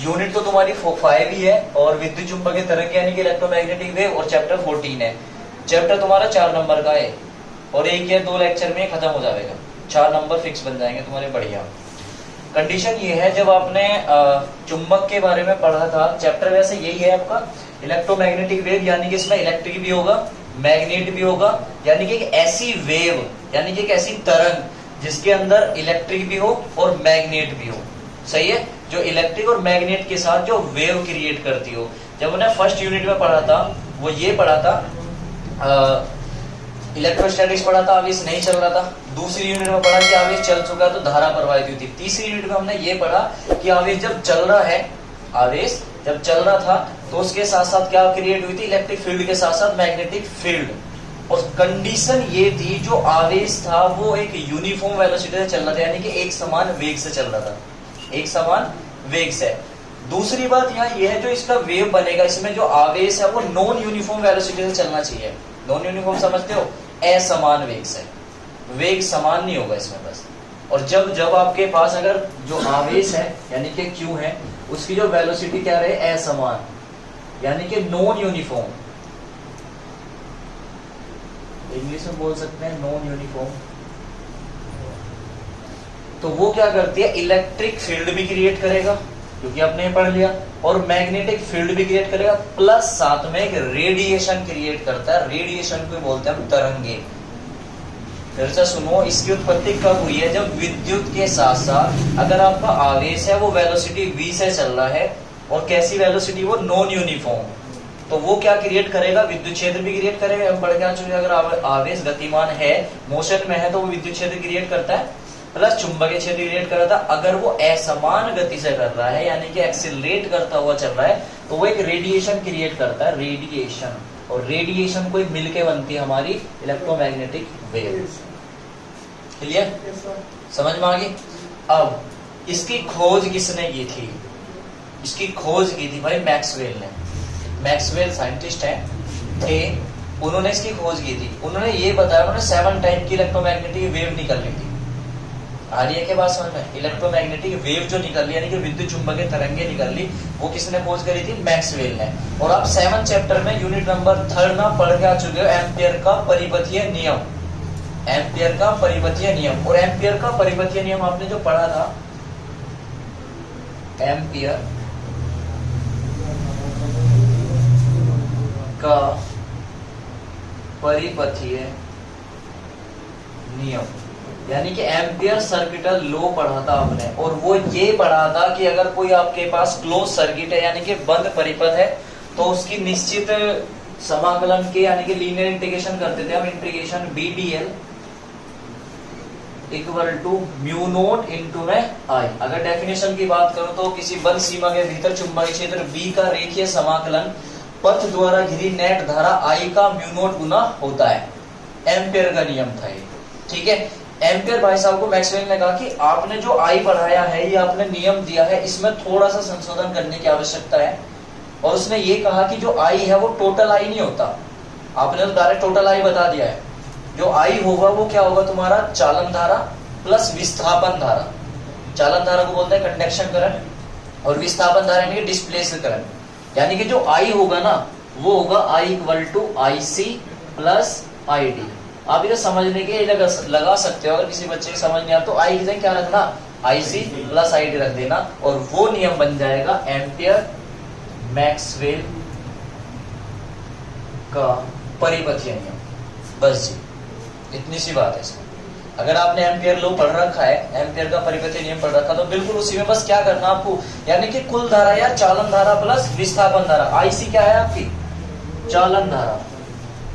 Unit तो तुम्हारी 5 ही है और विद्युत चुंबकीय तरंग यानी कि इलेक्ट्रोमैग्नेटिक वेव और चैप्टर 14 है। चैप्टर तुम्हारा 4 नंबर का है और 1 या 2 लेक्चर में खत्म हो जाएगा, 4 नंबर फिक्स बन जाएंगे तुम्हारे। बढ़िया। कंडीशन ये है, जब आपने चुंबक के बारे में पढ़ा था, चैप्टर वैसे यही है आपका इलेक्ट्रोमैग्नेटिक वेव, यानी कि इसमें इलेक्ट्रिक भी होगा मैग्नेट भी होगा, यानी कि एक ऐसी वेव यानी कि एक ऐसी तरंग जिसके अंदर इलेक्ट्रिक भी हो और मैग्नेट भी हो। सही है, जो इलेक्ट्रिक और मैग्नेट के साथ जो वेव क्रिएट करती हो। जब उन्हें फर्स्ट यूनिट में पढ़ा था वो ये पढ़ा था, इलेक्ट्रोस्टैटिक्स पढ़ा था, आवेश नहीं चल रहा था। दूसरी यूनिट में पढ़ा कि आवेश चल चुका तो धारा प्रवाहित हुई थी। तीसरी यूनिट में हमने ये पढ़ा कि आवेश जब चल रहा है, आवेश जब चल रहा था तो उसके साथ साथ क्या क्रिएट हुई थी, इलेक्ट्रिक फील्ड के साथ साथ मैग्नेटिक फील्ड। और कंडीशन ये थी, जो आवेश था वो एक यूनिफॉर्म वेलोसिटी से चल रहा था, यानी कि एक समान वेग से चल रहा था, एक समान वेग से। दूसरी बात यहाँ ये है, जो इसका वेव बनेगा, इसमें जो आवेश है वो नॉन यूनिफॉर्म वेलोसिटी से चलना चाहिए। नॉन यूनिफॉर्म समझते हो, असमान वेग से, वेग समान नहीं होगा इसमें बस। और जब जब आपके पास अगर जो आवेश है यानी कि Q है, उसकी जो वेलोसिटी क्या रहे, असमान यानी कि नॉन यूनिफॉर्म, इंग्लिश में बोल सकते हैं नॉन यूनिफॉर्म, तो वो क्या करती है, इलेक्ट्रिक फील्ड भी क्रिएट करेगा क्योंकि आपने पढ़ लिया, और मैग्नेटिक फील्ड भी क्रिएट करेगा, प्लस साथ में एक रेडिएशन क्रिएट करता है। रेडिएशन को बोलते हैं हम तरंगे। फिर से सुनो, इसकी उत्पत्ति कब हुई है, जब विद्युत के साथ साथ अगर आपका आवेश है वो वेलोसिटी v से चल रहा है, और कैसी वेलोसिटी, वो नॉन यूनिफॉर्म, तो वो क्या क्रिएट करेगा, विद्युत क्षेत्र भी क्रिएट करेगा। हम पढ़ के आ चुके, अगर आवेश गतिमान है, मोशन में है, तो वो विद्युत क्षेत्र क्रिएट करता है, प्लस चुंबकीय क्षेत्र क्रिएट कर रहा था। अगर वो असमान गति से कर रहा है यानी कि एक्सीलरेट करता हुआ चल रहा है, तो वो एक रेडिएशन क्रिएट करता है, रेडिएशन। और रेडिएशन को मिलके बनती है हमारी इलेक्ट्रोमैग्नेटिक वेव। क्लियर, समझ में आ गई। अब इसकी खोज किसने की थी, इसकी खोज की थी भाई मैक्सवेल ने। मैक्सवेल साइंटिस्ट थे, उन्होंने इसकी खोज की थी। उन्होंने ये बताया, उन्होंने 7 टाइप की इलेक्ट्रोमैग्नेटिक वेव निकल रही थी। आ रही है के बाद समझ में, इलेक्ट्रोमैग्नेटिक वेव जो निकल रही यानी कि विद्युत चुंबकीय तरंगे निकल रही, वो किसने खोज करी थी, मैक्सवेल ने। और आप 7 चैप्टर में यूनिट नंबर 3 में पढ़ के आ चुके हो एम्पियर का परिपथीय नियम, एम्पियर का परिपथीय नियम। और एम्पियर का परिपथीय नियम आपने जो पढ़ा था, एम्पियर का परिपथीय नियम यानी कि एम्पियर सर्किटल लॉ पढ़ा था आपने। और वो ये पढ़ा था कि अगर कोई आपके पास क्लोज सर्किट है यानी कि बंद परिपथ है, तो उसकी निश्चित समाकलन के यानी कि लीनियर इंटीग्रेशन करते थे हम, integration BDL equal to mu naught into में I। अगर डेफिनेशन की बात करूं तो किसी बंद सीमा के भीतर चुंबकीय क्षेत्र B का रेखीय समाकलन पथ द्वारा घिरी नेट धारा I का म्यू नॉट गुना होता है। एम्पियर का नियम था ये, ठीक है। एम्पियर भाई साहब को मैक्सवेल ने कहा कि आपने जो I पढ़ाया है, ये आपने नियम दिया है, इसमें थोड़ा सा संशोधन करने की आवश्यकता है। और उसने ये कहा कि जो I है वो टोटल I नहीं होता। आपने तो डायरेक्ट टोटल I बता दिया है। जो I होगा वो क्या होगा, तुम्हारा चालन धारा प्लस विस्थापन धारा। चालन धारा को बोलते हैं कंडक्शन करंट, और विस्थापन धारा यानी कि डिस्प्लेस्ड करंट। यानी कि जो I होगा ना, वो होगा I equal to IC plus ID। आप इसे समझने के लगा सकते हो, अगर किसी बच्चे की समझ नहीं आ तो I की जगह क्या रखना, IC प्लस ID रख देना, और वो नियम बन जाएगा एम्पियर मैक्सवेल का परिपथीय नियम। बस जी, इतनी सी बात है इसमें। अगर आपने एम्पियर लॉ पढ़ रखा है, एम्पियर का परिपथीय नियम पढ़ रखा, तो बिल्कुल उसी में बस क्या करना आपको, यानी कि कुल धारा या चालन धारा प्लस विस्थापन धारा। IC क्या है आपकी, चालन धारा,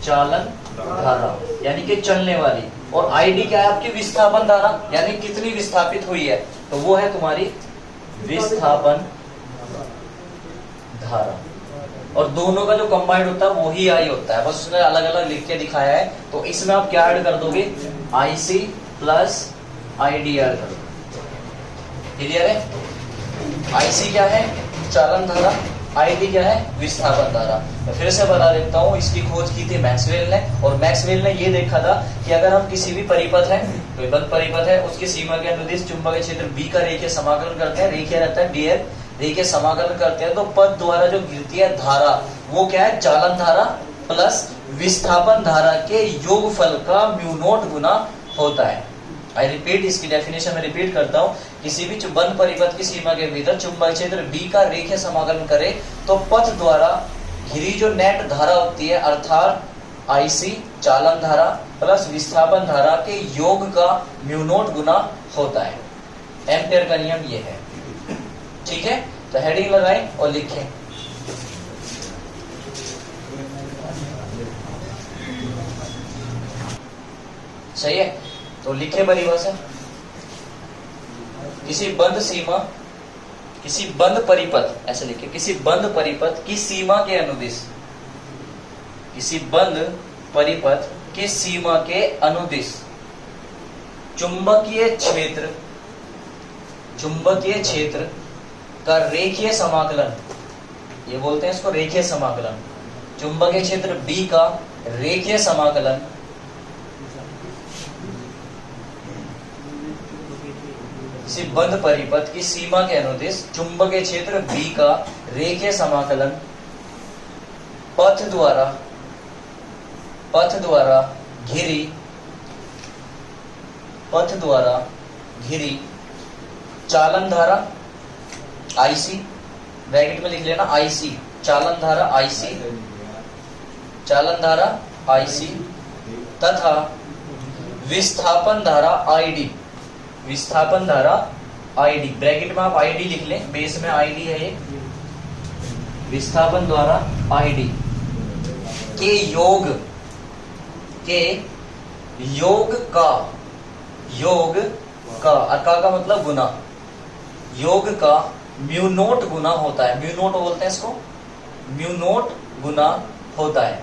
चालन धारा यानी कि चलने वाली, और ID क्या है आपकी, विस्थापन धारा यानी कितनी विस्थापित हुई है, तो वो है तुम्हारी विस्थापन धारा। और दोनों का जो कंबाइंड होता है वही I होता है, बस उसने अलग अलग लिख के दिखाया है। तो इसमें आप क्या ऐड कर दोगे, IC प्लस ID ऐड कर दो। क्लियर है। IC क्या है, चालन धारा, ID क्या है, विस्थापन धारा। तो फिर से बता देता हूँ, इसकी खोज की थी मैक्सवेल ने। और मैक्सवेल ने ये देखा था कि अगर हम किसी भी परिपथ है, कोई बंद परिपथ है, उसकी सीमा के अनुदिश चुंबकीय क्षेत्र B का रेखीय समाकलन करते हैं, रेखीय रहता है DL, रेखीय समाकलन करते हैं तो पथ द्वारा जो गिरती है धारा वो क्या है, चालन धारा प्लस विस्थापन धारा के योगफल का म्यू नॉट गुना होता है। आई रिपीट, इसकी डेफिनेशन में रिपीट करता हूं, किसी भी बंद परिपथ की सीमा के भीतर चुंबकीय क्षेत्र B का रेखीय समाकलन करे तो पथ द्वारा घिरी जो नेट धारा होती है अर्थात IC चालन धारा प्लस विस्थापन धारा के योग का म्यू नॉट गुना होता है। एम्पियर का नियम ये है। ठीक है, तो हेडिंग लगाएं और लिखें। सही है, तो लिखे परिभाषा। किसी बंद सीमा, किसी बंद परिपथ, ऐसे लिखे, किसी बंद परिपथ की सीमा के अनुदिश, किसी बंद परिपथ की सीमा के अनुदिश चुंबकीय क्षेत्र, चुंबकीय क्षेत्र का रेखीय समाकलन, ये बोलते हैं इसको रेखीय समाकलन, चुंबकीय क्षेत्र B का रेखीय समाकलन किसी बंद परिपथ की सीमा के अनुदिश चुंबकीय क्षेत्र B का रेखीय समाकलन पथ द्वारा घिरी चालन धारा IC, ब्रैकेट में लिख लेना IC, चालन धारा IC तथा विस्थापन धारा ID, विस्थापन धारा ID, ब्रैकेट में आप ID लिख लें, बेस में ID है ये, विस्थापन द्वारा ID के योग का मतलब गुना, योग का म्यू नोट गुना होता है। म्यू नोट बोलते हैं इसको, म्यू नोट गुना होता है,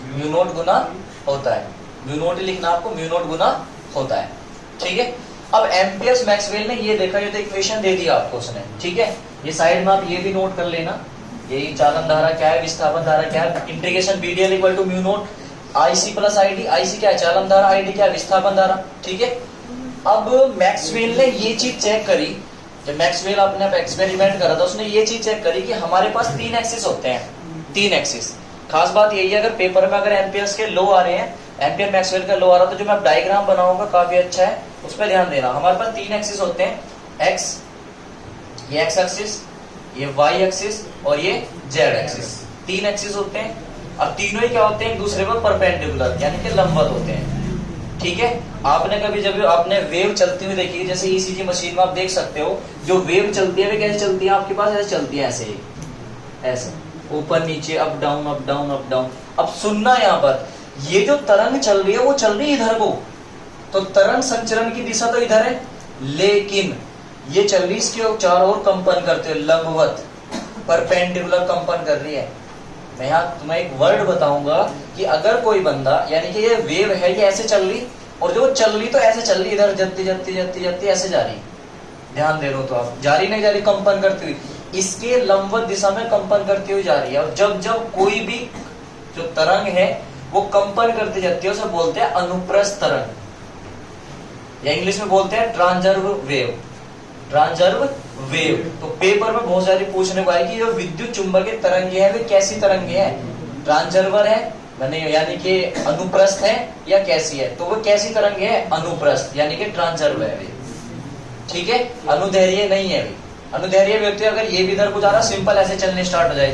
म्यू नोट गुना होता है, म्यू नोट लिखना आपको, म्यू नोट गुना होता है। ठीक है, अब एम्पियर्स मैक्सवेल ने ये देखा, ये तो इक्वेशन दे दिया आपको उसने। ठीक है, ये साइड में आप ये भी नोट कर लेना, यही चालन धारा क्या है, विस्थापन धारा क्या है, integration BDL equal to mu naught IC plus ID, IC क्या है, चालन धारा, ID क्या है, विस्थापन धारा। ठीक है, अब मैक्सवेल ने ये चीज चेक करी, जब मैक्सवेल अपने एक्सपेरिमेंट करा था उसने ये चीज चेक करी कि हमारे पास 3 एक्सिस होते हैं, 3 एक्सिस। खास बात यही है, अगर पेपर में अगर एम्पियर्स के लॉ आ रहे हैं, एम्पियर मैक्सवेल का लॉ आ रहा तो जो मैं डायग्राम बनाऊंगा काफी अच्छा है, उस पर ध्यान देना। हमारे पास 3 एक्सिस होते हैं, एक्स, ये एक्स एक्सिस, ये वाई एक्सिस और ये जेड एक्सिस, 3 एक्सिस होते हैं। अब तीनों ही क्या होते हैं, एक दूसरे पर परपेंडिकुलर यानी कि लंबवत होते हैं। ठीक है, आपने कभी जब आपने वेव चलती हुई देखी, जैसे ECG मशीन में आप देख सकते हो, जो वेव चलती है वे कैसे चलती है आपके पास, ऐसे चलती है, ऐसे ऐसे ऊपर नीचे, up down up down up down. अब सुनना, यहाँ पर ये जो तरंग चल रही है वो चल रही है इधर को, तो तरंग संचरण की दिशा तो इधर है, लेकिन ये चल रही इसके चारों ओर कंपन करते हुए, लंबवत परपेंडिकुलर कंपन कर रही है। मैं यहाँ तुम्हें एक वर्ड बताऊंगा कि अगर कोई बंदा, यानी कि ये वेव है, ये ऐसे चल रही और जो चल रही तो ऐसे चल रही, इधर जत्ती ऐसे जा रही, ध्यान दे रहे हो तो आप, जारी नहीं जा रही, कंपन करती हुई, इसके लंबवत दिशा में कंपन करती हुई जा रही है। और जब कोई भी जो तरंग है वो कंपन करती जाती है, उसे बोलते हैं अनुप्रस्थ तरंग, या इंग्लिश में बोलते हैं ट्रांसवर्स वेव, ट्रांसवर्स वेव। तो पेपर में बहुत सारी पूछने को आएगी, जो विद्युत चुंबकीय तरंगे हैं वे कैसी तरंगे हैं, ट्रांसवर्स है यानी कि अनुप्रस्थ है या कैसी है, तो वो कैसी तरंगे है, अनुप्रस्थ यानी कि ट्रांसवर्स वेव। ठीक है, अनुदैर्घ्य नहीं है। अनुदैर्घ्य व्यक्ति अगर ये भी इधर को जा रहा, सिंपल ऐसे चलने स्टार्ट हो जाए,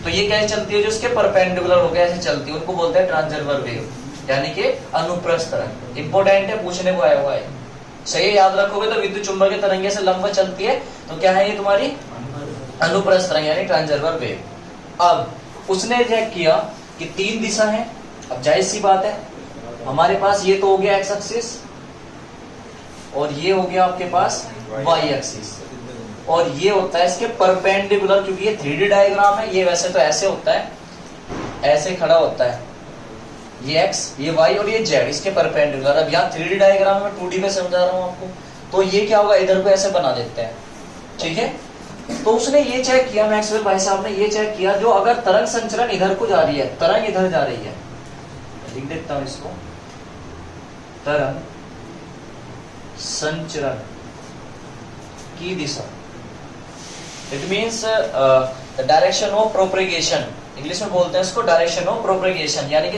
तो ये कैसे चलती है, जो उसके परपेंडिकुलर हो गया ऐसे चलती है, उनको बोलते हैं ट्रांसवर्स वेव यानी कि अनुप्रस्थ तरंग। इंपोर्टेंट है, पूछने को आया हुआ है, सही याद रखोगे तो विद्युत चुंबकीय तरंगे से लंबवत चलती है, तो क्या है ये तुम्हारी अनुप्रस्थ तरंग यानी ट्रांसवर्स वेव। अब उसने चेक किया कि 3 दिशा है। अब जाहिर सी बात है, हमारे पास ये तो हो गया एक्स एक्सिस और ये हो गया आपके पास वाई एक्सिस, और ये होता है इसके परपेंडिकुलर, क्योंकि ये 3D डायग्राम है, ये वैसे तो ऐसे होता है, ऐसे खड़ा होता है, ये x, ये y और ये z इसके परपेंडिकुलर। अब यहाँ 3D डायग्राम में 2D में समझा रहा हूँ आपको, तो ये क्या होगा, इधर को ऐसे बना देते हैं। ठीक है, तो उसने ये चेक किया, मैक्सवेल भाई साहब ने ये चेक किया, जो अगर तरंग संचरण इधर को जा रही है, तरंग इधर जा रही है, लिख देता हूं इसको, तरंग संचरण की दिशा, it means direction of propagation, English में बोलते हैं इसको डायरेक्शन ऑफ प्रोपगेशन, यानी कि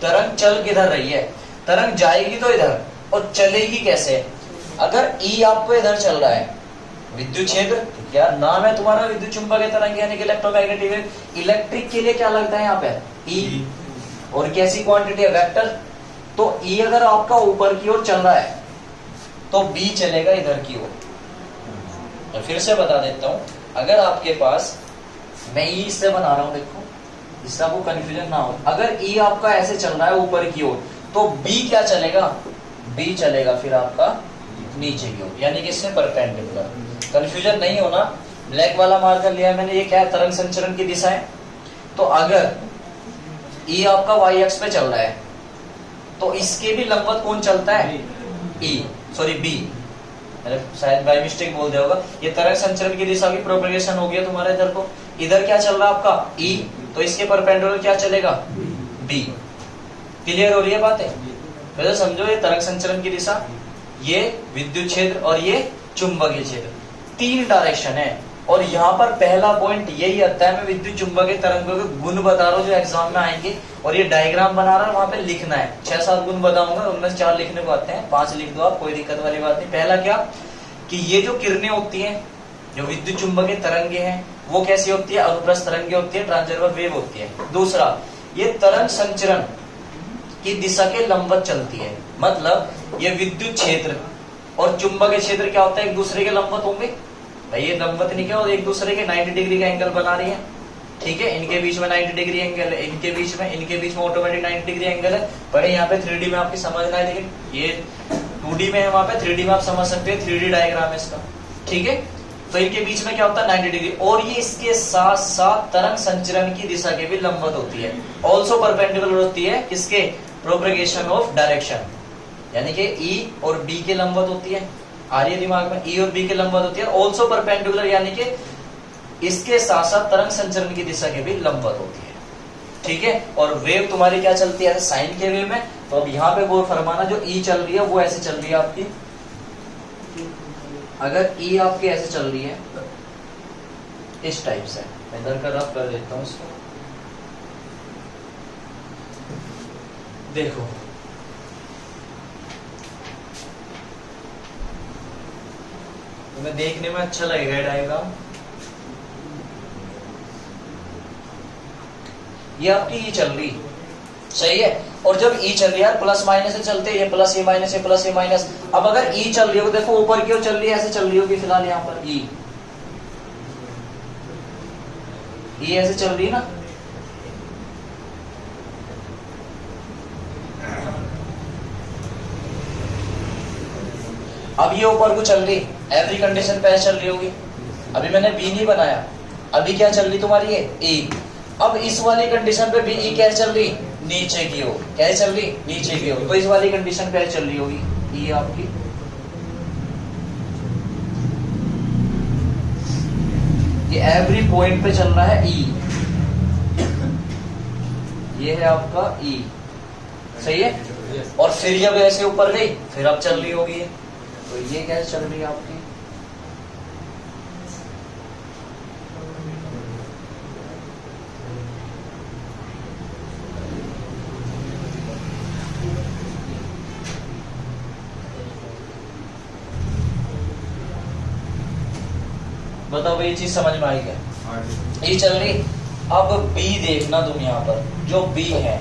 तरंग चल किधर रही है, तरंग जाएगी तो इधर और चलेगी कैसे। अगर ई आपको इधर चल रहा है, विद्युत क्षेत्र, क्या नाम है तुम्हारा, विद्युत चुंबकीय तरंग यानी कि इलेक्ट्रोमैग्नेटिक वेव। इलेक्ट्रिक के लिए क्या लगता है यहाँ पे, ई, और कैसी क्वांटिटी है, वेक्टर। तो ई अगर आपका ऊपर की ओर चल रहा है तो बी चलेगा इधर की ओर। तो फिर से बता देता हूं, अगर आपके पास, मैं ई इससे बना रहा हूं, देखो इससे आपको कंफ्यूजन ना हो, अगर ई आपका ऐसे चल रहा है ऊपर की ओर तो बी क्या चलेगा, बी चलेगा फिर आपका नीचे की ओर, यानी कि इससे परपेंडिकुलर। कंफ्यूजन नहीं होना, ब्लैक वाला मार्कर लिया मैंने, ये क्या है, तरंग संचरण की दिशा है। तो अगर ई आपका वाई एक्स पे चल रहा है तो इसके भी लंबवत कौन चलता है, ई, सॉरी बी, मैंने शायद बाय मिस्टेक बोल दिया होगा। ये तरंग संचरण की दिशा की प्रोपगेशन हो गया तुम्हारे इधर को, इधर क्या चल रहा है आपका ई, तो इसके परपेंडिकुलर क्या चलेगा, बी। क्लियर हो रही है बातें, तो समझो ये तरंग संचरण की दिशा, ये विद्युत क्षेत्र और ये चुंबकीय क्षेत्र, तीन डायरेक्शन है। और यहाँ पर पहला पॉइंट यही आता है, मैं विद्युत चुंबकीय तरंगों के गुण बता रहा हूँ जो एग्जाम में आएंगे, और ये डायग्राम बना रहा है, वहां पे लिखना है। 6-7 गुण बताऊंगा, उनमें से 4 लिखने को आते हैं, 5 लिख दो आप, कोई दिक्कत वाली बात नहीं। पहला क्या कि ये जो किरणें होती हैं, जो विद्युत चुंबकीय तरंगे हैं, वो कैसी होती है, अनुप्रस्थ तरंगे होती है, ट्रांसवर्स वेव होती है। दूसरा, ये तरंग संचरण की दिशा के लंबवत चलती है, मतलब ये विद्युत क्षेत्र और चुंबकीय क्षेत्र क्या होता है, एक दूसरे के लंबवत होंगे। भाई ये लंबवत नहीं क्या, और एक दूसरे के 90 डिग्री का एंगल बना रही है, ठीक है, इनके बीच में 90 डिग्री एंगल है, इनके बीच में ऑटोमेटिक 90 डिग्री एंगल है। पर यहाँ पे 3D में आपकी समझना है, लेकिन ये 2D में है, वहां पे 3D में आप समझ सकते हैं, 3D डायग्राम है इसका, ठीक है। तो इनके बीच में क्या होता है, 90 डिग्री, और ये इसके साथ साथ तरंग संचरण की दिशा के भी लंबवत होती है, ऑल्सो परपेंडिकुलर होती है, किसके, प्रोपगेशन ऑफ डायरेक्शन, यानी कि ई और बी के लंबवत होती है। आ रही है दिमाग में, ई और बी के लंबवत होती है, ऑल्सो परपेंडिकुलर, यानी कि इसके साथ साथ तरंग संचरण की दिशा के भी लंबवत होती है, ठीक है। और वेव तुम्हारी क्या चलती है, साइन के वेव में। तो अब यहाँ पे गौर फरमाना, जो ई चल रही है वो ऐसे चल रही है आपकी, अगर ई आपकी ऐसे चल रही है इस टाइप से, मैं इधर का रफ कर देता हूँ इसको, देखो तुम्हें देखने में अच्छा लगेगा डायग्राम। ये आपकी ई चल रही, सही है, और जब ई चल रही है प्लस माइनस से चलते हैं, ये प्लस ये माइनस, ये प्लस ये माइनस। अब अगर ई चल रही हो, देखो ऊपर की ओर चल रही है, ऐसे चल रही होगी फिलहाल यहाँ पर ई ऐसे चल रही है ना, अब ये ऊपर को चल रही, एवरी कंडीशन पे चल रही होगी। अभी मैंने बी नहीं बनाया, अभी क्या चल रही तुम्हारी है ई। अब इस वाली कंडीशन पे भी ई क्या चल रही, नीचे की ओर, क्या चल रही, नीचे की ओर। तो इस वाली कंडीशन पे चल रही होगी ई आपकी, ये एवरी पॉइंट पे चल रहा है ई, ये है आपका ई, सही है। और फिर जब ऐसे ऊपर गई फिर अब चल रही होगी, तो ये कैसे चल रही है आपकी, बताओ ये चीज समझ में आई क्या, ये चल रही। अब बी देखना तुम, यहाँ पर जो बी है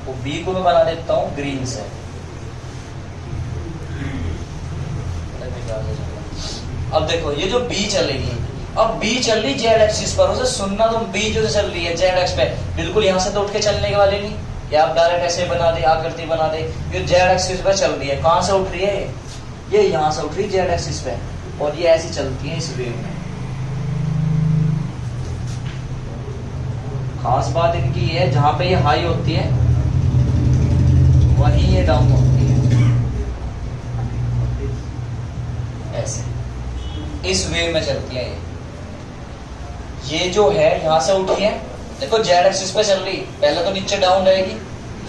वो बी को मैं बना देता हूँ ग्रीन से। अब देखो ये जो बी चलेगी, अब बी चल रही जेड एक्सिस पर, उसे सुनना तुम, बी जो चल रही है जेड एक्स पे, बिल्कुल यहाँ से तो उठ के चलने के वाले नहीं, या आप डायरेक्ट ऐसे बना दे, आकृति बना दे। ये जेड एक्सिस पे चल रही है, कहाँ से उठ रही है ये यहाँ से उठ रही है जेड एक्सिस पे, और ये ऐसी चलती है इस वेव में। खास बात इनकी ये है, जहां पे ये हाई होती है वहीं ये डाउन होती है, ऐसे इस वेव में चलती है। ये जो है यहां से उठी है, देखो जेड एक्सिस पे चल रही, पहले तो नीचे डाउन रहेगी,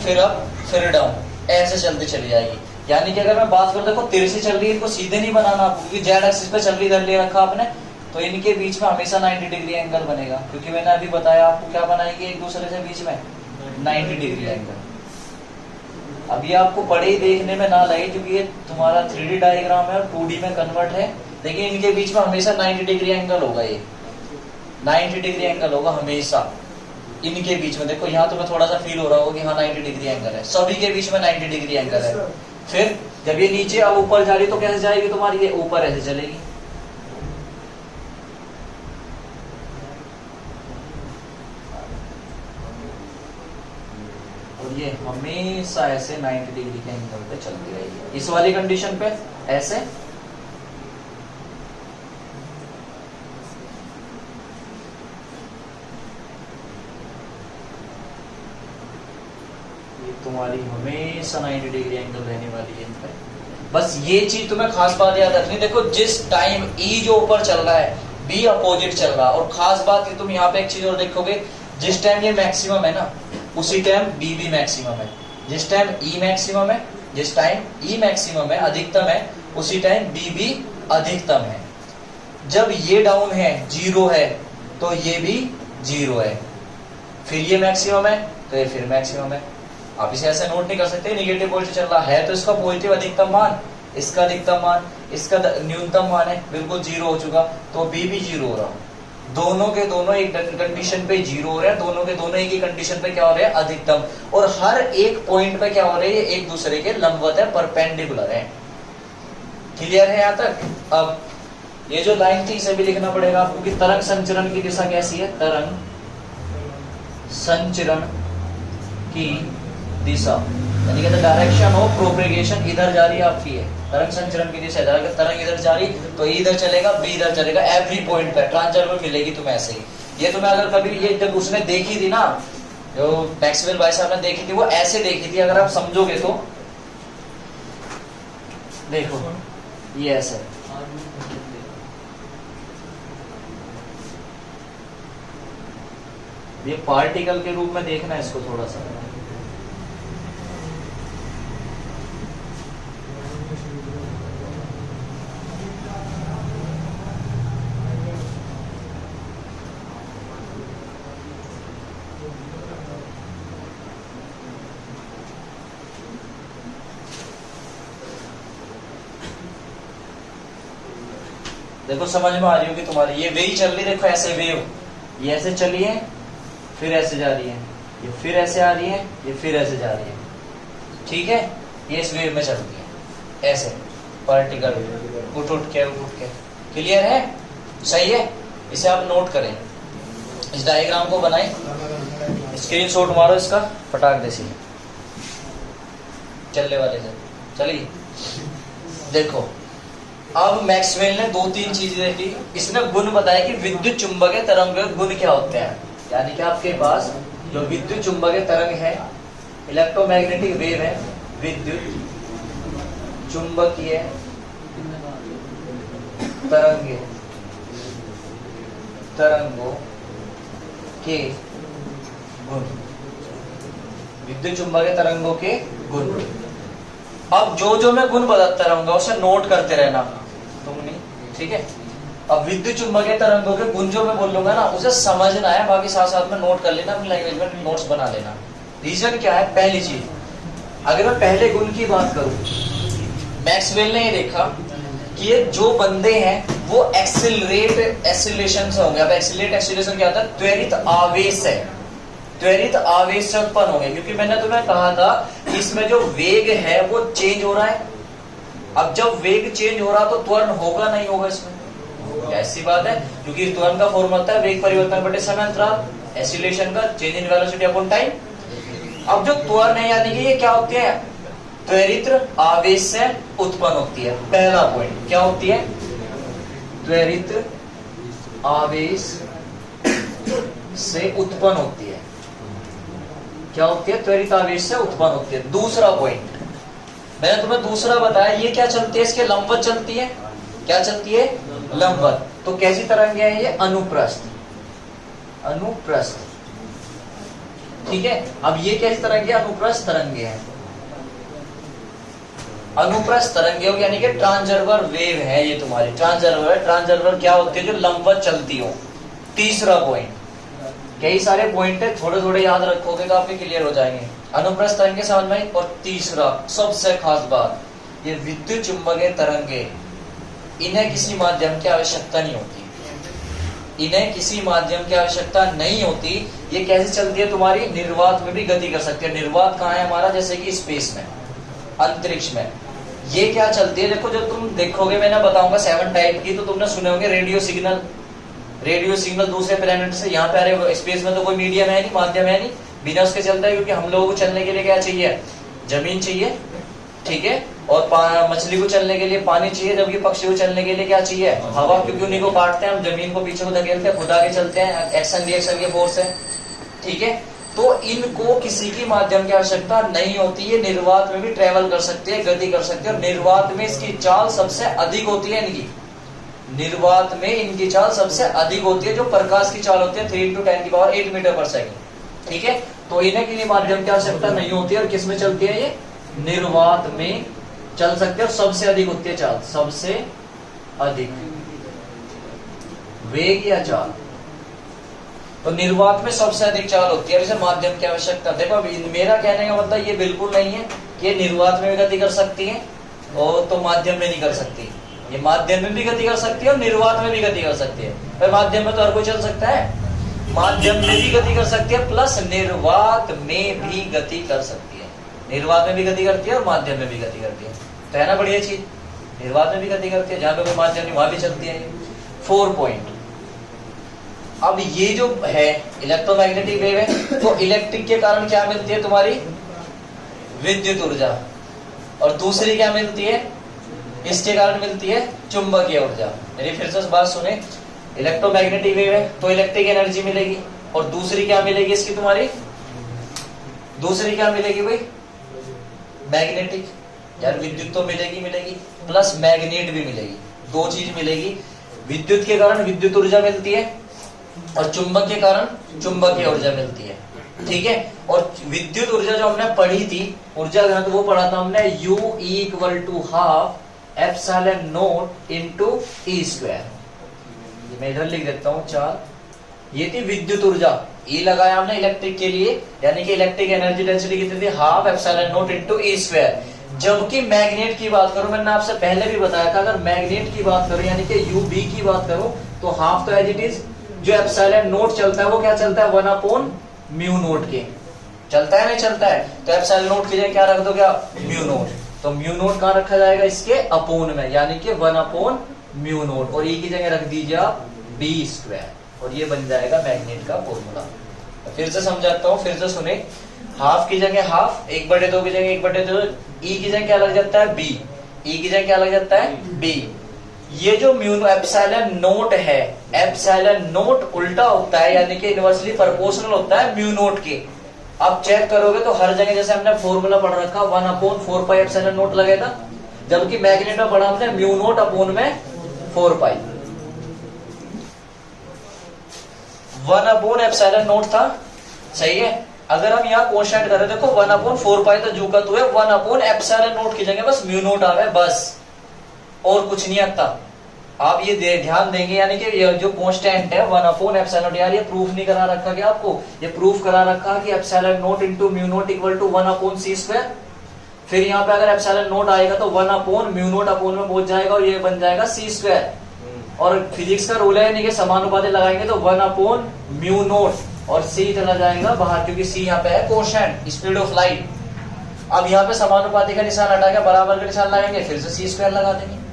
फिर अप, फिर डाउन, ऐसे चलती चली जाएगी। यानी कि अगर मैं बात करूं, देखो तिरछी चल रही है, इनको सीधे नहीं बनाना आपको, क्योंकि जेड एक्सिस पे चल रही इधर ले रखा आपने, तो इनके बीच में हमेशा 90 डिग्री एंगल बनेगा, क्योंकि मैंने अभी बताया आपको क्या बनाएंगे एक दूसरे से बीच में 90 डिग्री एंगल। अब ये आपको बड़े ही देखने में ना लगे, क्योंकि ये तुम्हारा 3D डायग्राम है और 2D में कन्वर्ट है, लेकिन इनके बीच में हमेशा 90 डिग्री एंगल होगा, ये 90 डिग्री एंगल होगा हमेशा इनके बीच में। देखो यहाँ तुम्हें थोड़ा सा फील हो रहा होगा कि हाँ 90 डिग्री एंगल है, सभी के बीच में 90 डिग्री एंगल है। फिर जब ये नीचे अब ऊपर जा रही तो कैसे जाएगी तुम्हारी, ये ऊपर ऐसे चलेगी, और ये हमेशा ऐसे 90 डिग्री के एंगल पे चलती रहेगी। इस वाली कंडीशन पे ऐसे, तुम्हारी हमेशा 90 डिग्री एंगल रहने वाली है इन पे। बस ये चीज तुम्हें खास बात याद रखनी, देखो जिस टाइम ई जो ऊपर चल रहा है बी अपोजिट चल रहा है, और खास बात ये तुम यहाँ पे एक चीज और देखोगे, जिस टाइम ये मैक्सिमम है ना उसी टाइम बी भी मैक्सिमम है, जिस टाइम ई मैक्सिमम है, जिस टाइम ई मैक्सिमम है अधिकतम है, उसी टाइम बी भी अधिकतम है। जब ये डाउन है जीरो है तो ये भी जीरो है, फिर ये मैक्सिमम है तो ये फिर मैक्सिमम है। आप इसे ऐसे नोट नहीं कर सकते निगेटिव पॉजिटिव चल रहा है तो इसका पॉजिटिव अधिकतम मान, इसका अधिकतम मान, इसका न्यूनतम मान है बिल्कुल जीरो हो चुका, तो बी भी जीरो हो रहा, दोनों के दोनों एक कंडीशन पे जीरो हो रहे हैं, दोनों के दोनों एक ही कंडीशन पे क्या हो रहे हैं अधिकतम, और हर एक पॉइंट पे क्या हो रहे हैं एक दूसरे के लंबवत है, परपेंडिकुलर है। क्लियर है यहाँ तक? अब ये जो लाइन थी इसे भी लिखना पड़ेगा आपको कि तरंग संचरण की दिशा कैसी है, तरंग संचरण की दिशा यानी कि डायरेक्शन ऑफ प्रोपेगेशन इधर जा रही है आपकी है, तरंग संचरण की दिशा इधर, तरंग इधर जा रही तो इधर चलेगा, बी इधर चलेगा, एवरी पॉइंट पे ट्रांसफर में मिलेगी तुम्हें ऐसे ही। ये तुम्हें अगर कभी ये जब उसने देखी थी ना, जो मैक्सवेल भाई साहब ने देखी थी, वो ऐसे देखी थी, अगर आप समझोगे तो देखो ये ऐसे, ये पार्टिकल के रूप में देखना है इसको थोड़ा सा। देखो समझ में आ रही होगी तुम्हारी, ये वेव चल रही, देखो ऐसे वेव, ये ऐसे चली है फिर ऐसे जा रही है, ये फिर ऐसे आ रही है, ये फिर ऐसे जा रही है, ठीक है, ये इस वेव में चलती है ऐसे पार्टिकल उठ के। क्लियर है? सही है? इसे आप नोट करें, इस डायग्राम को बनाएं, स्क्रीनशॉट मारो इसका फटाक दे से चलने वाले से। चलिए देखो, अब मैक्सवेल ने 2-3 चीजें देखी, इसने गुण बताया कि विद्युत चुंबकीय तरंग के गुण क्या होते हैं, यानी कि आपके पास जो विद्युत चुंबकीय तरंग है, इलेक्ट्रोमैग्नेटिक वेव है, विद्युत चुंबकीय तरंगों के गुण, विद्युत चुंबकीय तरंगों के गुण। अब जो मैं गुण बताता रहूंगा उसे नोट करते रहना तुम नहीं, ठीक है? अब विद्युत चुंबकीय तरंगों के गुण जो मैं बोलूंगा ना उसे समझना है, बाकी साथ साथ में नोट कर लेना, अपनी लैंग्वेज में नोट्स बना लेना। रीजन क्या है? पहली चीज, अगर मैं पहले गुण की बात करूं, मैक्सवेल ने ये देखा कि ये जो बंदे हैं वो एक्सीलरेशन से होंगे। अब एक्सीलरेशन क्या होता है? त्वरित आवेश है, त्वरित आवेश से उत्पन्न होंगे, क्योंकि मैंने तुम्हें कहा था कि इसमें जो वेग है वो चेंज हो रहा है। अब जब वेग चेंज हो रहा तो त्वरण होगा नहीं होगा इसमें? ऐसी बात है, क्योंकि त्वरण का फॉर्मूला होता है वेग परिवर्तन बटे समय अंतराल, एक्सीलरेशन का change in velocity upon time. अब जो त्वरण है यानी कि ये क्या होती है? त्वरित आवेश से उत्पन्न होती है। पहला पॉइंट क्या होती है? त्वरित आवेश से उत्पन्न होती है। क्या होती है? त्वरित आवेश से उत्पन्न होती है। दूसरा पॉइंट मैंने तुम्हें दूसरा बताया, ये क्या चलती है? इसके लंबवत चलती है। क्या चलती है? लंबवत। तो कैसी तरंगे हैं ये? अनुप्रस्थ, अनुप्रस्थ, ठीक है। अब ये कैसी तरंगे? अनुप्रस्थ तरंगे हैं। अनुप्रस्थ तरंगे होगी, यानी कि ट्रांसवर्वर वेव है ये तुम्हारी, ट्रांसवर्वर। ट्रांसवर्वर क्या होती है? जो लंबवत चलती हो। तीसरा पॉइंट, कई सारे पॉइंट है, थोड़े थोड़े याद रखोगे तो आपके क्लियर हो जाएंगे। अनुप्रस्थ तरंगे समझ में। और तीसरा सबसे खास बात, ये विद्युत चुंबकीय तरंगे, इन्हें किसी माध्यम की आवश्यकता नहीं होती, इन्हें किसी माध्यम की आवश्यकता नहीं होती। ये कैसे चलती है? तुम्हारी निर्वात में भी गति कर सकती है। निर्वात कहाँ है हमारा? जैसे कि स्पेस में, अंतरिक्ष में। ये क्या चलती है? देखो, जो तुम देखोगे, मैंने बताऊंगा 7 टाइप की, तो तुमने सुने होंगे रेडियो सिग्नल। रेडियो सिग्नल दूसरे प्लेनेट से यहाँ पे आ रहे। स्पेस में तो कोई मीडियम है नहीं, माध्यम है नहीं, बिना उसके चलता है, क्योंकि हम लोगों को चलने के लिए क्या चाहिए? जमीन चाहिए, ठीक है। और मछली को चलने के लिए पानी चाहिए, जबकि पक्षी को चलने के लिए क्या चाहिए? हवा, क्योंकि उन्हीं को काटते हैं हम, जमीन को पीछे को धकेलते हैं, खुद आगे चलते हैं, एक्शन रिएक्शन के फोर्स है, ठीक है। तो इनको किसी की माध्यम की आवश्यकता नहीं होती है, निर्वात में भी ट्रेवल कर सकते हैं, गति कर सकते हैं। और निर्वात में इसकी चाल सबसे अधिक होती है, इनकी निर्वात में इनकी चाल सबसे अधिक होती है, जो प्रकाश की चाल होती है 3 × 10⁸ मीटर पर सेकंड, ठीक है। तो इन्हें किसी माध्यम की आवश्यकता नहीं होती है। और किस में चलती है? ये निर्वात में चल सकते हैं, और सबसे अधिक होती है चाल, सबसे अधिक वेग या चाल। तो निर्वात में सबसे अधिक चाल होती है, इसे माध्यम की आवश्यकता। देखो, मेरा कहने का मतलब ये बिल्कुल नहीं है कि निर्वात में भी गति कर सकती है और तो माध्यम में नहीं कर सकती। ये माध्यम में भी गति कर सकती है और निर्वात में भी गति कर सकती है। पर माध्यम में तो हर कोई चल सकता है, माध्यम में भी गति कर सकती है, प्लस निर्वात में भी गति कर सकती है। निर्वात में भी गति करती है और माध्यम में भी गति करती है, तो है ना बढ़िया चीज। निर्वात में भी गति करती है, जहां पे कोई माध्यम नहीं वहां भी चलती है। 4 पॉइंट। अब ये जो है इलेक्ट्रोमैग्नेटिक वेव है, तो इलेक्ट्रिक के कारण क्या मिलती है? तुम्हारी विद्युत ऊर्जा। और दूसरी क्या मिलती है? इसके कारण मिलती है चुंबकीय ऊर्जा। मेरी फिर से बात सुने, इलेक्ट्रोमैग्नेटिक वेव है तो इलेक्ट्रिक एनर्जी मिलेगी, और दूसरी क्या मिलेगी इसकी? तुम्हारी दूसरी क्या मिलेगी भाई? मैग्नेटिक। यार विद्युत तो मिलेगी मिलेगी, प्लस मैग्नेट भी मिलेगी, 2 चीज मिलेगी। विद्युत के कारण विद्युत ऊर्जा मिलती है, और चुंबक के कारण चुंबकीय ऊर्जा मिलती है, ठीक है। और विद्युत ऊर्जा जो हमने पढ़ी थी, ऊर्जा घनत्व, वो पढ़ा था हमने, U = 12 ε0 × E²। मैं इधर लिख देता हूँ 4। ये थी विद्युत ऊर्जा, E लगाया हमने इलेक्ट्रिक के लिए, यानी कि इलेक्ट्रिक एनर्जी डेंसिटी कितनी थी? 12 ε0 × E²। जबकि मैग्नेट की बात करूं, मैंने आपसे पहले भी बताया था, अगर मैग्नेट की बात करूं यानी कि UB की बात करूं, तो हाफ तो एज इट इज, जो ε0 चलता है वो क्या चलता है? 1/μ0 के चलता है, नहीं चलता है? तो ε0 की जगह क्या रख दो? क्या? μ0। तो μ0 कहाँ रखा जाएगा? इसके अपोन में, यानी कि 1/μ0। और E की जगह रख दीजिए आप B², और ये बन जाएगा मैग्नेट का फॉर्मूला। फिर से समझाता हूँ, फिर से सुने। हाफ की जगह हाफ, 1/2 की जगह 1/2, E की जगह क्या लग जाता है? B। E की जगह क्या लग जाता है? B। ये जो ε0 है, ε0 उल्टा होता है, यानी कि इनवर्सली प्रोपोर्शनल होता है μ0 के। अब चेक करोगे तो हर जगह जैसे हमने फॉर्मूला पढ़ रखा 1/4πε0 लगेगा था, जबकि मैग्नेट में पढ़ा हमने μ0/4π। 1/ε0 था, सही है। अगर हम यहाँ कांस्टेंट करें, देखो 1/4π तो जू का तो है, 1/ε0 की जगह बस μ0 आ गया, बस और कुछ नहीं आता। आप ये ध्यान देंगे, यानी कि ये जो कांस्टेंट है 1/ε0, यार ये प्रूफ नहीं करा रखा क्या आपको? ये प्रूफ करा रखा कि ε0 × μ0 = 1/c²। फिर यहाँ पे अगर ε0 आएगा तो 1/μ0 में पहुंच जाएगा, और ये बन जाएगा c²। और फिजिक्स का रूल है, यानी कि समानुपाती लगाएंगे तो 1/μ0 और c चला जाएगा बाहर, क्योंकि c यहाँ पे है कांस्टेंट, स्पीड ऑफ लाइट। अब यहाँ पे समानुपाती का निशान हटा के बराबर का निशान लगाएंगे, फिर से c² लगा देंगे।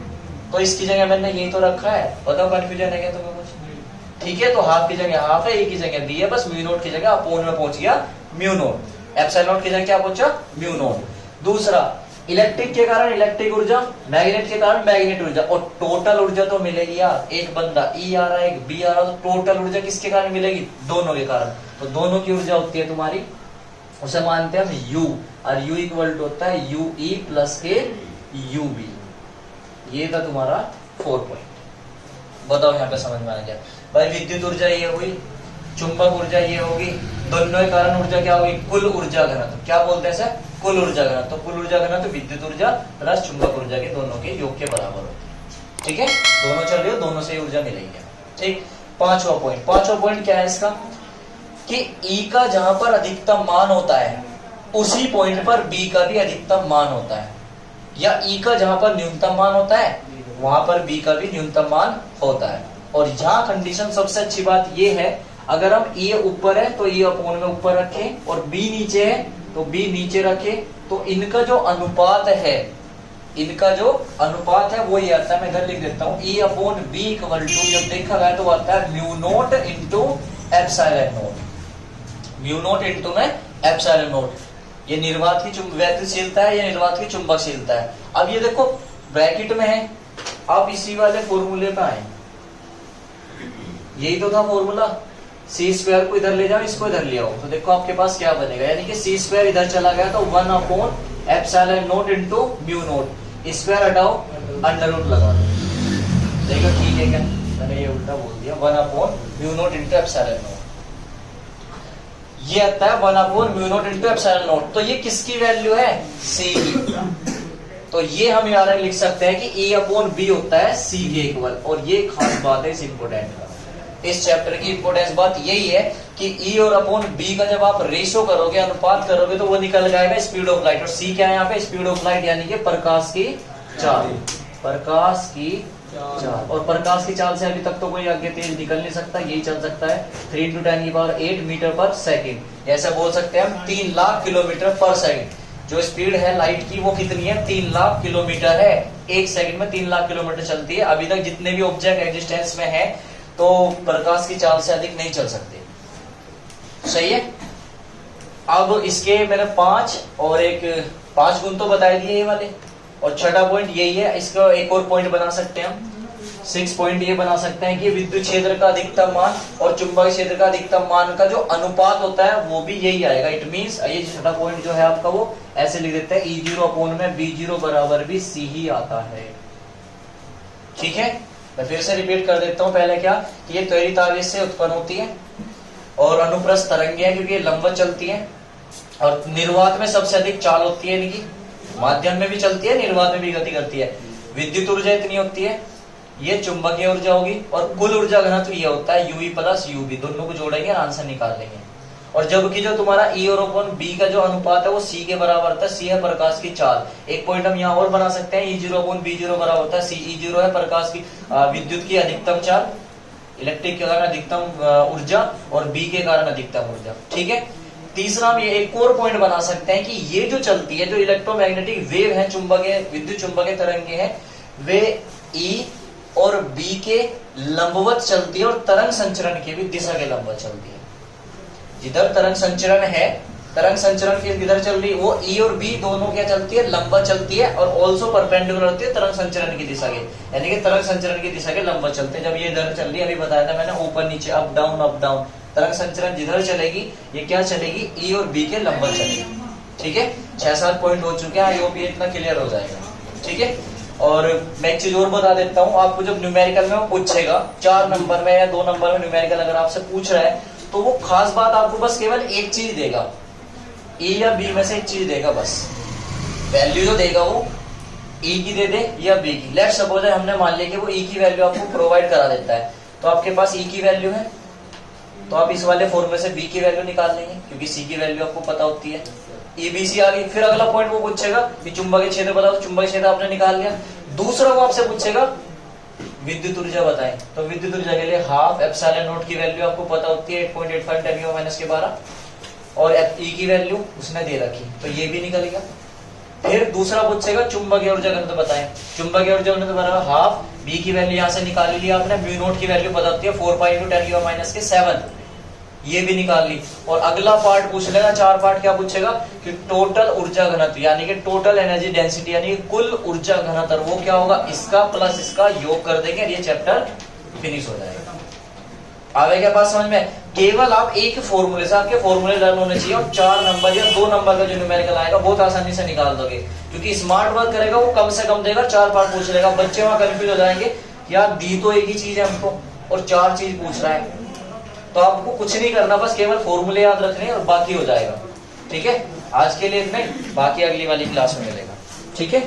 तो इसकी जगह मैंने यही तो रखा है, बताओ कंफ्यूजन है क्या तुम्हें कुछ? ठीक है, तो हाफ की जगह हाफ है, E की जगह B है, बस μ0 की जगह अपोन में पहुंच गया μ0, ε0 की जगह क्या पहुंचा? μ0। दूसरा, इलेक्ट्रिक के कारण इलेक्ट्रिक ऊर्जा, मैग्नेट के कारण मैग्नेट ऊर्जा, और टोटल ऊर्जा तो मिलेगी यार। एक बंदा E आ रहा है, एक B आ रहा है, तो टोटल ऊर्जा किसके कारण मिलेगी? दोनों के कारण। तो दोनों की ऊर्जा होती है तुम्हारी, उसे मानते हैं हम U, और U इक्वल टू होता है UE + के UB। ये था तुम्हारा 4 पॉइंट। बताओ यहाँ पे समझ में आ गया? भाई विद्युत ऊर्जा ये हुई, चुंबक ऊर्जा ये होगी, दोनों के कारण ऊर्जा क्या होगी? कुल ऊर्जा घनत्व। क्या बोलते हैं सर? कुल ऊर्जा घनत्व, तो कुल ऊर्जा घनत्व विद्युत ऊर्जा प्लस चुंबक ऊर्जा के दोनों के योग के बराबर होती है। ठीक है, दोनों चल रही हो, दोनों से ऊर्जा मिलेगी। ठीक, पांचवा पॉइंट क्या है इसका कि E का जहां पर अधिकतम मान होता है उसी पॉइंट पर B का भी अधिकतम मान होता है, या E का जहां पर न्यूनतम मान होता है वहां पर B का भी न्यूनतम मान होता है। और जहां कंडीशन सबसे अच्छी बात यह है, अगर हम E ऊपर है तो E अपोन में ऊपर रखें और B नीचे है तो B नीचे रखें, तो इनका जो अनुपात है वो ये आता है, मैं इधर लिख देता हूं, E upon B equal to, जब देखा गया तो आता है mu naught into epsilon naught, mu naught into में एप्सिलॉन नोट। ये निर्वात की वैद्युतशीलता है, ये निर्वात की चुंबकशीलता है। अब ये देखो ब्रैकेट में है, आप इसी वाले फॉर्मूले पे आए, यही तो था फॉर्मूला, सी स्क्वायर को इधर ले जाओ, इसको इधर ले आओ, तो देखो आपके पास क्या बनेगा, यानी कि सी स्क्वायर इधर चला गया तो 1 upon epsilon note into mu naught, square हटाओ अंडर रूट लगा दो, देखो ठीक है क्या, मैंने ये उल्टा बोल दिया, 1 upon mu naught into epsilon naught, ये आता है 1 upon mu naught into epsilon note. तो ये किसकी वैल्यू है, सी की, तो ये हम यार लिख सकते हैं कि E अपॉन B होता है C के इक्वल। और ये खास बात है इस इंपोर्टेंट का, इस चैप्टर की इंपोर्टेंस बात यही है कि E और अपॉन B का जब आप रेशो करोगे, अनुपात करोगे, तो वो निकल जाएगा स्पीड ऑफ लाइट। और C क्या है यहाँ पे, स्पीड ऑफ लाइट, यानी कि प्रकाश की चाल, प्रकाश की चाल। और प्रकाश की चाल से अभी तक तो कोई आगे तेज निकल नहीं सकता, यही चल सकता है 3 × 10⁸ मीटर पर सेकेंड, ऐसा बोल सकते हैं हम 3 लाख किलोमीटर पर सेकेंड। जो स्पीड है लाइट की वो कितनी है, 3 लाख किलोमीटर है, एक सेकंड में 3 लाख किलोमीटर चलती है। अभी तक जितने भी ऑब्जेक्ट एग्जिस्टेंस में है तो प्रकाश की चाल से अधिक नहीं चल सकते, सही है। अब इसके मैंने 5 गुण तो बता दिए ये वाले, और छठा पॉइंट यही है, इसका एक और पॉइंट बना सकते हैं हम, 6 पॉइंट ये बना सकते हैं कि विद्युत क्षेत्र का अधिकतम मान और चुंबकीय क्षेत्र का अधिकतम मान का जो अनुपात होता है वो भी यही आएगा। इट मींस ये छठा पॉइंट जो है आपका वो ऐसे लिख देते हैं, E0 अपॉन में B0 बराबर भी C ही आता है। ठीक है, मैं फिर से रिपीट कर देता हूं, पहले क्या कि ये त्वरित आवेश से उत्पन्न होती है और अनुप्रस्थ तरंगे हैं क्योंकि ये लंबवत चलती है, और निर्वात में सबसे अधिक चाल होती है, यानी कि माध्यम में भी चलती है, निर्वात में भी गति करती है। विद्युत ऊर्जा इतनी होती है, ये चुंबकीय ऊर्जा होगी, और कुल ऊर्जा घनत्व ये होता है UE प्लस UV, दोनों को जोड़ेंगे और आंसर निकाल लेंगे। और जबकि जो तुम्हारा E और अपॉन B का जो अनुपात है वो C के बराबर होता है, C है प्रकाश की चाल। एक पॉइंट हम यहाँ और बना सकते हैं, E0 अपॉन B0 बराबर होता है C, E0 है प्रकाश की विद्युत की अधिकतम चाल, इलेक्ट्रिक के कारण अधिकतम ऊर्जा, और B के कारण अधिकतम ऊर्जा। ठीक है, तीसरा हम ये एक और पॉइंट बना सकते हैं कि ये जो चलती है, जो इलेक्ट्रोमैग्नेटिक वेव है, चुंबकीय विद्युत चुंबकीय तरंगे हैं, वे E और B के लंबवत चलती है और तरंग संचरण की भी दिशा के लंबवत चलती है। जिधर तरंग संचरण है, तरंग संचरण की किधर चल रही है, वो E और B दोनों क्या चलती है, लंबवत चलती है, और ऑल्सो परपेंडिकुलर होती है तरंग संचरण की दिशा के, यानी कि तरंग संचरण की दिशा के लंबवत चलते हैं। जब ये इधर चल रही है, अभी बताया था मैंने, ऊपर नीचे, अप डाउन, तरंग संचरण जिधर चलेगी ये क्या चलेगी, E और B के लंबवत चलेगी। ठीक है, 6-7 पॉइंट हो चुके हैं, आई होप ये इतना क्लियर हो जाएगा। ठीक है, और मैं एक चीज और बता देता हूं, आपको जब न्यूमेरिकल में वो पूछेगा 4 नंबर में या 2 नंबर में न्यूमेरिकल अगर आपसे पूछ रहा है, तो वो खास बात आपको बस केवल एक चीज देगा, E या B में से एक चीज देगा, बस वैल्यू जो देगा वो E की दे दे या B की। लेट्स सपोज हमने मान लिया कि वो E की वैल्यू आपको प्रोवाइड करा देता है, तो आपके पास E की वैल्यू है, तो आप इस वाले फॉर्मूले से B की वैल्यू निकाल लेंगे, क्योंकि C की वैल्यू आपको पता होती है। EBC आ गई, फिर अगला पॉइंट वो पूछेगा कि चुंबकीय क्षेत्र बताओ, चुंबकीय क्षेत्र आपने निकाल लिया। दूसरा वो आपसे पूछेगा विद्युत ऊर्जा बताएं, तो विद्युत ऊर्जा के लिए हाफ एप्सिलॉन नोट की वैल्यू आपको पता होती है 8.85 10⁻⁻⁻, और E की वैल्यू उसने दे रखी, तो ये भी निकल गया। फिर दूसरा पूछेगा चुंबकीय ऊर्जा घनत्व बताएं, चुंबकीय ऊर्जा घनत्व बराबर हाफ, B की वैल्यू यहाँ से निकाल लिया आपने, म्यू नोट की वैल्यू पता होती है 4π × 10⁻⁷, ये भी निकाल ली। और अगला पार्ट पूछ लेगा, 4 पार्ट क्या पूछेगा कि टोटल ऊर्जा घनत्व, यानी कि टोटल एनर्जी डेंसिटी, यानी कुल ऊर्जा घनत्व, वो क्या होगा, इसका प्लस इसका योग कर देंगे, ये चैप्टर फिनिश हो जाएगा। आगे क्या बात समझ में, केवल आप एक फॉर्मूले से, आपके फॉर्मूले लर्न होने चाहिए, और 4 नंबर या 2 नंबर का जो न्यूमेरिकल आएगा बहुत आसानी से निकाल दोगे, क्योंकि स्मार्ट वर्क करेगा वो कम से कम देगा, 4 पार्ट पूछ लेगा। बच्चे वहां कंफ्यूज हो जाएंगे, यार दी तो एक ही चीज है हमको और 4 चीज पूछ रहा है, तो आपको कुछ नहीं करना, बस केवल फॉर्मूले याद रखने और बाकी हो जाएगा। ठीक है, आज के लिए इतना ही, बाकी अगली वाली क्लास में मिलेगा, ठीक है।